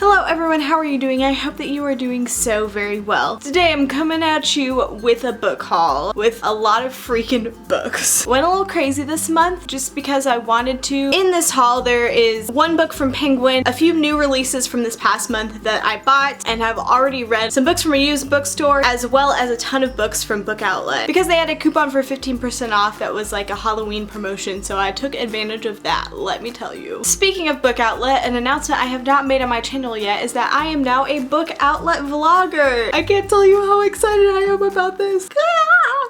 Hello everyone, how are you doing? I hope that you are doing so very well. Today I'm coming at you with a book haul with a lot of freaking books. Went a little crazy this month just because I wanted to. In this haul there is one book from Penguin, a few new releases from this past month that I bought and have already read, some books from a used bookstore, as well as a ton of books from Book Outlet. Because they had a coupon for 15% off that was like a Halloween promotion, so I took advantage of that, let me tell you. Speaking of Book Outlet, an announcement I have not made on my channel yet is that I am now a Book Outlet vlogger. I can't tell you how excited I am about this.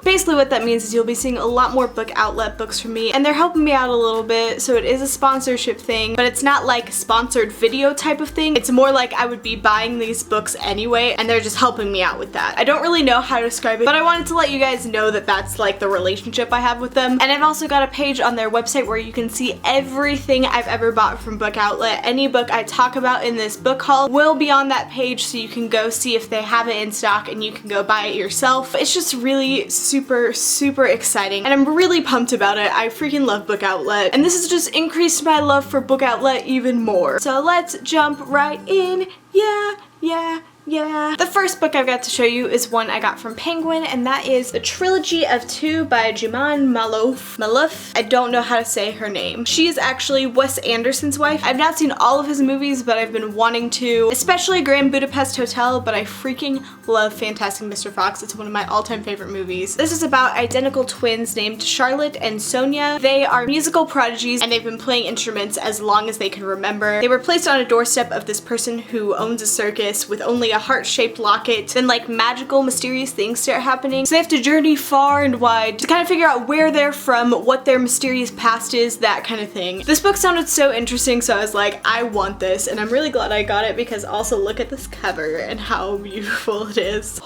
Basically what that means is you'll be seeing a lot more Book Outlet books from me, and they're helping me out a little bit, so it is a sponsorship thing, but it's not like sponsored video type of thing. It's more like I would be buying these books anyway, and they're just helping me out with that. I don't really know how to describe it, but I wanted to let you guys know that that's like the relationship I have with them. And I've also got a page on their website where you can see everything I've ever bought from Book Outlet. Any book I talk about in this book haul will be on that page, so you can go see if they have it in stock and you can go buy it yourself. It's just really super exciting, and I'm really pumped about it. I freaking love Book Outlet, and this has just increased my love for Book Outlet even more. So let's jump right in. Yeah. The first book I've got to show you is one I got from Penguin, and that is A Trilogy of Two by Jaimin Malouf. I don't know how to say her name. She is actually Wes Anderson's wife. I've not seen all of his movies, but I've been wanting to, especially Grand Budapest Hotel, but I freaking love Fantastic Mr. Fox. It's one of my all-time favorite movies. This is about identical twins named Charlotte and Sonia. They are musical prodigies, and they've been playing instruments as long as they can remember. They were placed on a doorstep of this person who owns a circus with only a heart-shaped locket. Then like magical, mysterious things start happening. So they have to journey far and wide to kind of figure out where they're from, what their mysterious past is, that kind of thing. This book sounded so interesting, so I was like, I want this, and I'm really glad I got it because also look at this cover and how beautiful it is.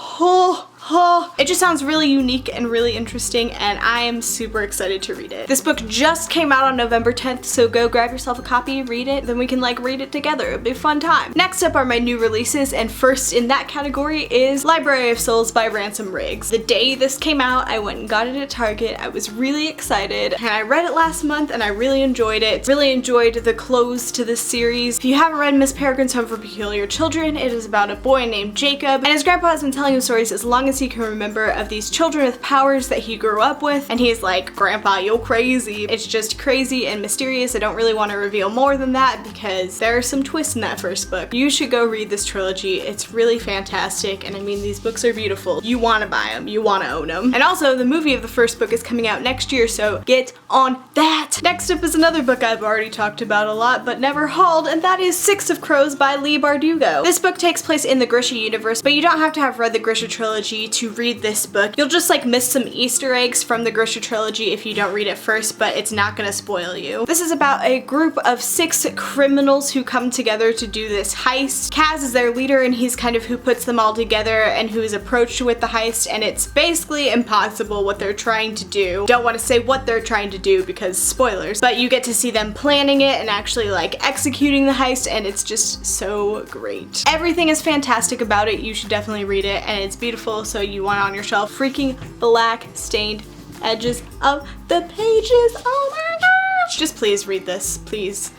It just sounds really unique and really interesting, and I am super excited to read it. This book just came out on November 10th, so go grab yourself a copy, read it, then we can like read it together. It'll be a fun time. Next up are my new releases, and first in that category is Library of Souls by Ransom Riggs. The day this came out, I went and got it at Target. I was really excited, and I read it last month, and I really enjoyed it. Really enjoyed the close to this series. If you haven't read Miss Peregrine's Home for Peculiar Children, it is about a boy named Jacob, and his grandpa has been telling him stories as long as he can remember of these children with powers that he grew up with, and he's like, Grandpa, you're crazy. It's just crazy and mysterious. I don't really want to reveal more than that because there are some twists in that first book. You should go read this trilogy. It's really fantastic, and I mean, these books are beautiful. You want to buy them. You want to own them. And also, the movie of the first book is coming out next year, so get on that. Next up is another book I've already talked about a lot but never hauled, and that is Six of Crows by Leigh Bardugo. This book takes place in the Grisha universe, but you don't have to have read the Grisha trilogy to read this book. You'll just like miss some Easter eggs from the Grisha trilogy if you don't read it first, but it's not gonna spoil you. This is about a group of 6 criminals who come together to do this heist. Kaz is their leader, and he's kind of who puts them all together and who is approached with the heist, and it's basically impossible what they're trying to do. Don't want to say what they're trying to do because spoilers, but you get to see them planning it and actually like executing the heist, and it's just so great. Everything is fantastic about it. You should definitely read it, and it's beautiful, so you want on your shelf. Freaking black stained edges of the pages. Oh my gosh! Just please read this. Please.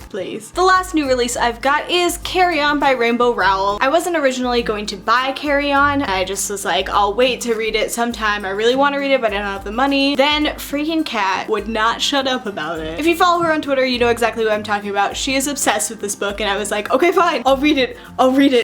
The last new release I've got is Carry On by Rainbow Rowell. I wasn't originally going to buy Carry On. I just was like, I'll wait to read it sometime. I really want to read it, but I don't have the money. Then freaking Kat would not shut up about it. If you follow her on Twitter, you know exactly what I'm talking about. She is obsessed with this book, and I was like, okay, fine, I'll read it.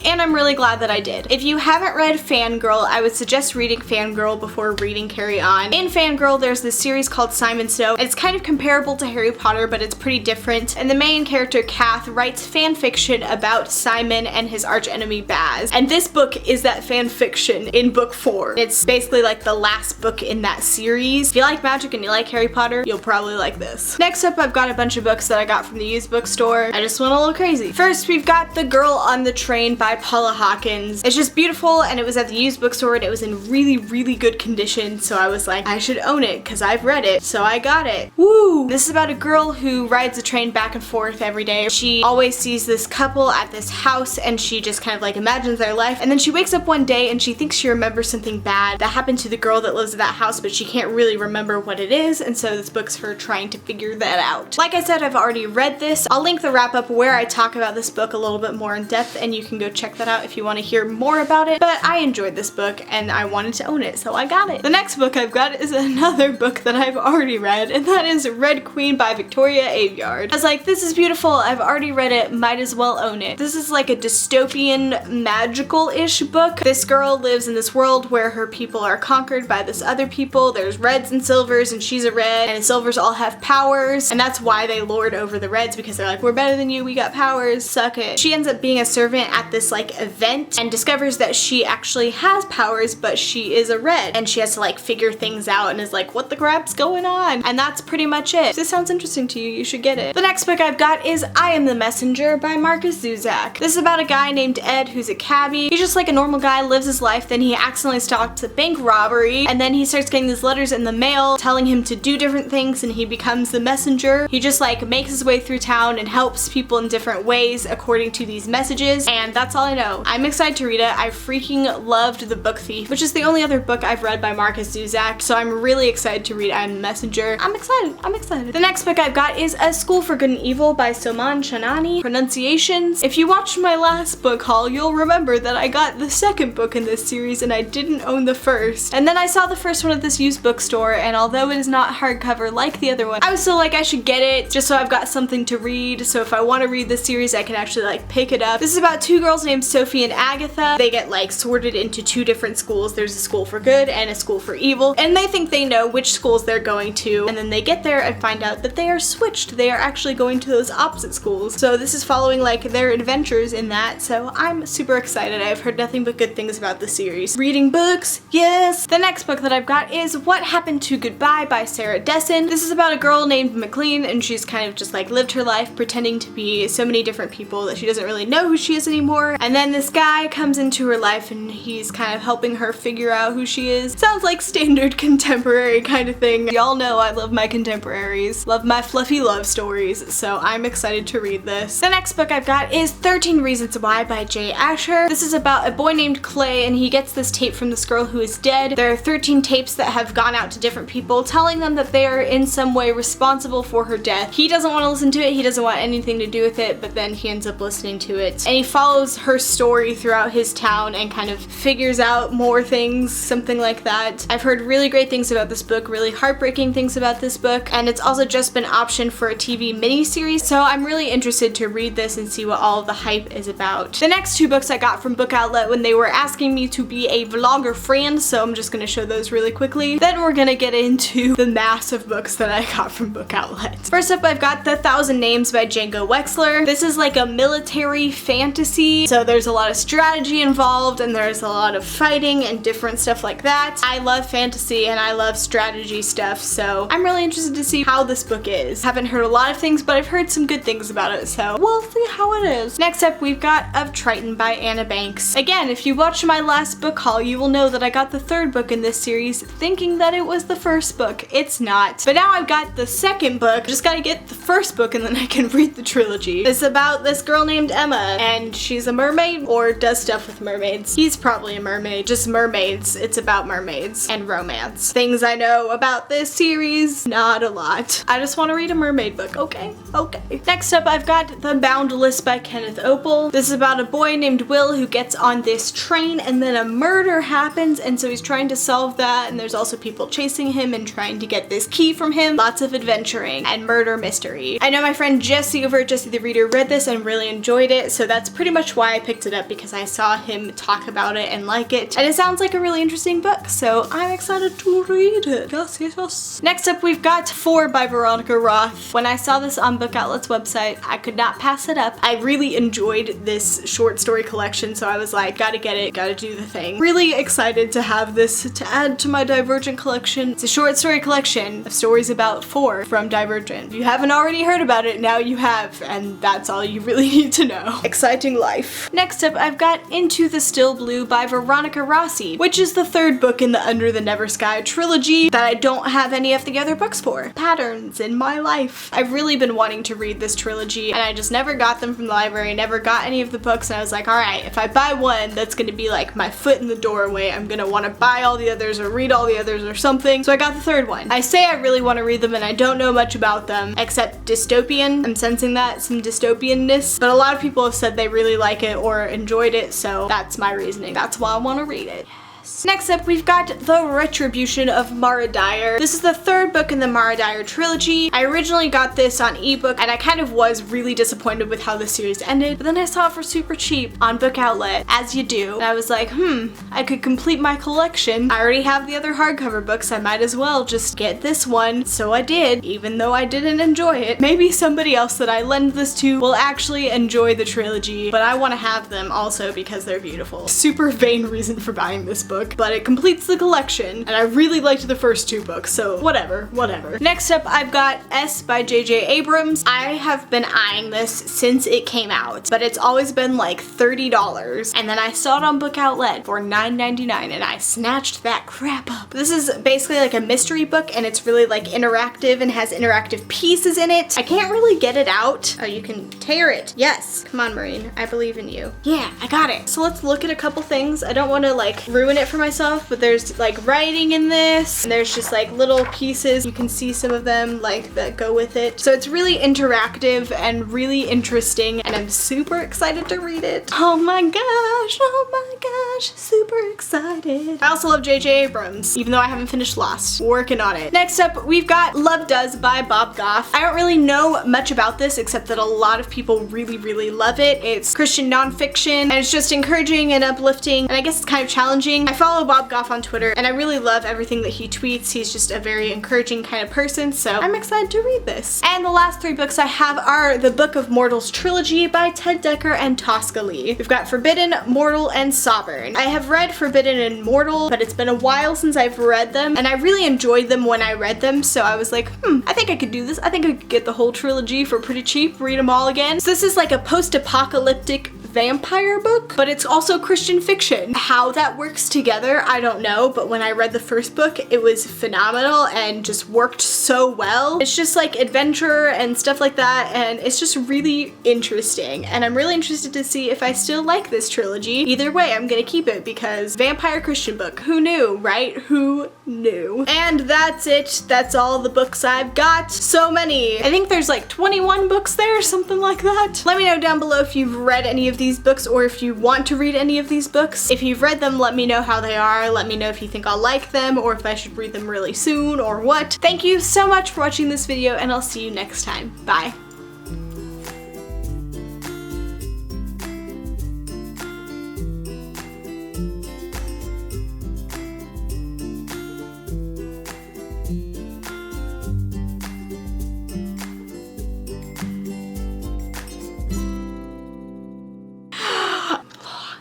And I'm really glad that I did. If you haven't read Fangirl, I would suggest reading Fangirl before reading Carry On. In Fangirl, there's this series called Simon Snow. It's kind of comparable to Harry Potter, but it's pretty different. And the main character, Kath, writes fan fiction about Simon and his archenemy Baz. And this book is that fan fiction in book 4. It's basically like the last book in that series. If you like magic and you like Harry Potter, you'll probably like this. Next up, I've got a bunch of books that I got from the used bookstore. I just went a little crazy. First, we've got The Girl on the Train by Paula Hawkins. It's just beautiful, and it was at the used bookstore, and it was in really good condition, so I was like, I should own it because I've read it, so I got it. Woo! This is about a girl who rides a train back and forth with every day. She always sees this couple at this house and she just kind of like imagines their life, and then she wakes up one day and she thinks she remembers something bad that happened to the girl that lives at that house, but she can't really remember what it is, and so this book's her trying to figure that out. Like I said, I've already read this. I'll link the wrap up where I talk about this book a little bit more in depth, and you can go check that out if you want to hear more about it, but I enjoyed this book and I wanted to own it, so I got it. The next book I've got is another book that I've already read, and that is Red Queen by Victoria Aveyard. I was like, this is beautiful, I've already read it, might as well own it. This is like a dystopian, magical-ish book. This girl lives in this world where her people are conquered by this other people. There's reds and silvers, and she's a red, and the silvers all have powers, and that's why they lord over the reds, because they're like, we're better than you, we got powers, suck it. She ends up being a servant at this like event and discovers that she actually has powers, but she is a red, and she has to like figure things out and is like, what the crap's going on? And that's pretty much it. If this sounds interesting to you, you should get it. The next book I've got is I Am the Messenger by Marcus Zuzak. This is about a guy named Ed who's a cabbie. He's just like a normal guy, lives his life, then he accidentally stalks a bank robbery, and then he starts getting these letters in the mail telling him to do different things, and he becomes the messenger. He just like makes his way through town and helps people in different ways according to these messages, and that's all I know. I'm excited to read it. I freaking loved The Book Thief, which is the only other book I've read by Marcus Zuzak, so I'm really excited to read I Am the Messenger. I'm excited. The next book I've got is A School for Good and Evil by Soman Chanani. Pronunciations. If you watched my last book haul, you'll remember that I got the second book in this series and I didn't own the first. And then I saw the first one at this used bookstore, and although it is not hardcover like the other one, I was still like, I should get it just so I've got something to read, so if I want to read this series I can actually like pick it up. This is about two girls named Sophie and Agatha. They get like sorted into two different schools. There's a school for good and a school for evil, and they think they know which schools they're going to, and then they get there and find out that they are switched. They are actually going to those opposite schools. So this is following like their adventures in that, so I'm super excited. I've heard nothing but good things about the series. Reading books, yes! The next book that I've got is What Happened to Goodbye by Sarah Dessen. This is about a girl named McLean, and she's kind of just like lived her life pretending to be so many different people that she doesn't really know who she is anymore, and then this guy comes into her life and he's kind of helping her figure out who she is. Sounds like standard contemporary kind of thing. Y'all know I love my contemporaries, love my fluffy love stories, so I'm excited to read this. The next book I've got is 13 Reasons Why by Jay Asher. This is about a boy named Clay, and he gets this tape from this girl who is dead. There are 13 tapes that have gone out to different people telling them that they are in some way responsible for her death. He doesn't want to listen to it, he doesn't want anything to do with it, but then he ends up listening to it. And he follows her story throughout his town and kind of figures out more things, something like that. I've heard really great things about this book, really heartbreaking things about this book, and it's also just been optioned for a TV miniseries, so I'm really interested to read this and see what all of the hype is about. The next two books I got from Book Outlet when they were asking me to be a vlogger friend, so I'm just gonna show those really quickly. Then we're gonna get into the mass of books that I got from Book Outlet. First up, I've got The Thousand Names by Django Wexler. This is like a military fantasy, so there's a lot of strategy involved and there's a lot of fighting and different stuff like that. I love fantasy and I love strategy stuff, so I'm really interested to see how this book is. Haven't heard a lot of things, but I've heard some good things about it, so we'll see how it is. Next up, we've got Of Triton by Anna Banks. Again, if you watched my last book haul, you will know that I got the third book in this series thinking that it was the first book. It's not. But now I've got the second book. Just gotta get the first book and then I can read the trilogy. It's about this girl named Emma, and she's a mermaid or does stuff with mermaids. He's probably a mermaid, just mermaids. It's about mermaids and romance. Things I know about this series, not a lot. I just want to read a mermaid book, okay? Okay. Next up, I've got The Boundless by Kenneth Opel. This is about a boy named Will who gets on this train and then a murder happens, and so he's trying to solve that, and there's also people chasing him and trying to get this key from him. Lots of adventuring and murder mystery. I know my friend Jesse over at Jesse the Reader read this and really enjoyed it, so that's pretty much why I picked it up, because I saw him talk about it and like it, and it sounds like a really interesting book, so I'm excited to read it. Yes, yes, yes. Next up, we've got 4 by Veronica Roth. When I saw this on Book Outlet's website, I could not pass it up. I really enjoyed this short story collection, so I was like, gotta get it, gotta do the thing. Really excited to have this to add to my Divergent collection. It's a short story collection of stories about 4 from Divergent. If you haven't already heard about it, now you have, and that's all you really need to know. Exciting life. Next up, I've got Into the Still Blue by Veronica Rossi, which is the third book in the Under the Never Sky trilogy that I don't have any of the other books for. Patterns in my life. I've really been wanting to read read this trilogy, and I just never got them from the library, never got any of the books, and I was like, alright, if I buy one, that's gonna be like my foot in the doorway. I'm gonna want to buy all the others or read all the others or something. So I got the third one. I say I really want to read them and I don't know much about them except dystopian. I'm sensing that, some dystopianness, but a lot of people have said they really like it or enjoyed it, so that's my reasoning. That's why I want to read it. Next up, we've got The Retribution of Mara Dyer. This is the third book in the Mara Dyer trilogy. I originally got this on ebook, and I kind of was really disappointed with how the series ended, but then I saw it for super cheap on Book Outlet, as you do, and I was like, I could complete my collection. I already have the other hardcover books, I might as well just get this one. So I did, even though I didn't enjoy it. Maybe somebody else that I lend this to will actually enjoy the trilogy, but I want to have them also because they're beautiful. Super vain reason for buying this book, but it completes the collection, and I really liked the first two books, so whatever. Next up, I've got S by J.J. Abrams. I have been eyeing this since it came out, but it's always been like $30, and then I saw it on Book Outlet for $9.99, and I snatched that crap up. This is basically like a mystery book, and it's really like interactive and has interactive pieces in it. I can't really get it out. Oh, you can tear it. Yes. Come on, Maureen. I believe in you. Yeah, I got it. So let's look at a couple things. I don't want to like ruin it for myself, but there's like writing in this, and there's just like little pieces. You can see some of them like that go with it. So it's really interactive and really interesting, and I'm super excited to read it. Oh my gosh, super excited. I also love J.J. Abrams, even though I haven't finished Lost. Working on it. Next up, we've got Love Does by Bob Goff. I don't really know much about this except that a lot of people really love it. It's Christian nonfiction, and it's just encouraging and uplifting, and I guess it's kind of challenging. I follow Bob Goff on Twitter, and I really love everything that he tweets. He's just a very encouraging kind of person, so I'm excited to read this. And the last three books I have are the Book of Mortals trilogy by Ted Dekker and Tosca Lee. We've got Forbidden, Mortal, and Sovereign. I have read Forbidden and Mortal, but it's been a while since I've read them, and I really enjoyed them when I read them, so I was like, I think I could do this. I think I could get the whole trilogy for pretty cheap, read them all again. So this is like a post-apocalyptic vampire book, but it's also Christian fiction. How that works together, I don't know, but when I read the first book, it was phenomenal and just worked so well. It's just like adventure and stuff like that, and it's just really interesting, and I'm really interested to see if I still like this trilogy. Either way, I'm gonna keep it because vampire Christian book. Who knew, right? Who knew? And that's it. That's all the books I've got. So many. I think there's like 21 books there, something like that. Let me know down below if you've read any of these books or if you want to read any of these books. If you've read them, let me know how they are. Let me know if you think I'll like them or if I should read them really soon or what. Thank you so much for watching this video, and I'll see you next time. Bye.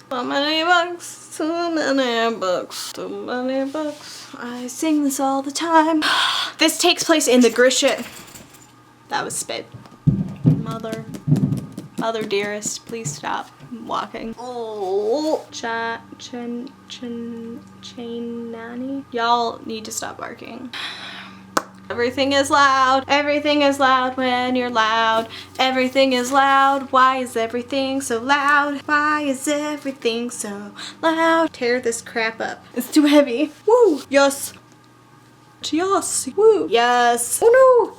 So many books, too many books, too many books. I sing this all the time. This takes place in the Grisha. That was spit. Mother dearest, please stop walking. Oh, Chainani. Y'all need to stop barking. Everything is loud. Everything is loud when you're loud. Everything is loud. Why is everything so loud? Why is everything so loud? Tear this crap up. It's too heavy. Woo! Yes. Yes. Woo! Yes. Oh no!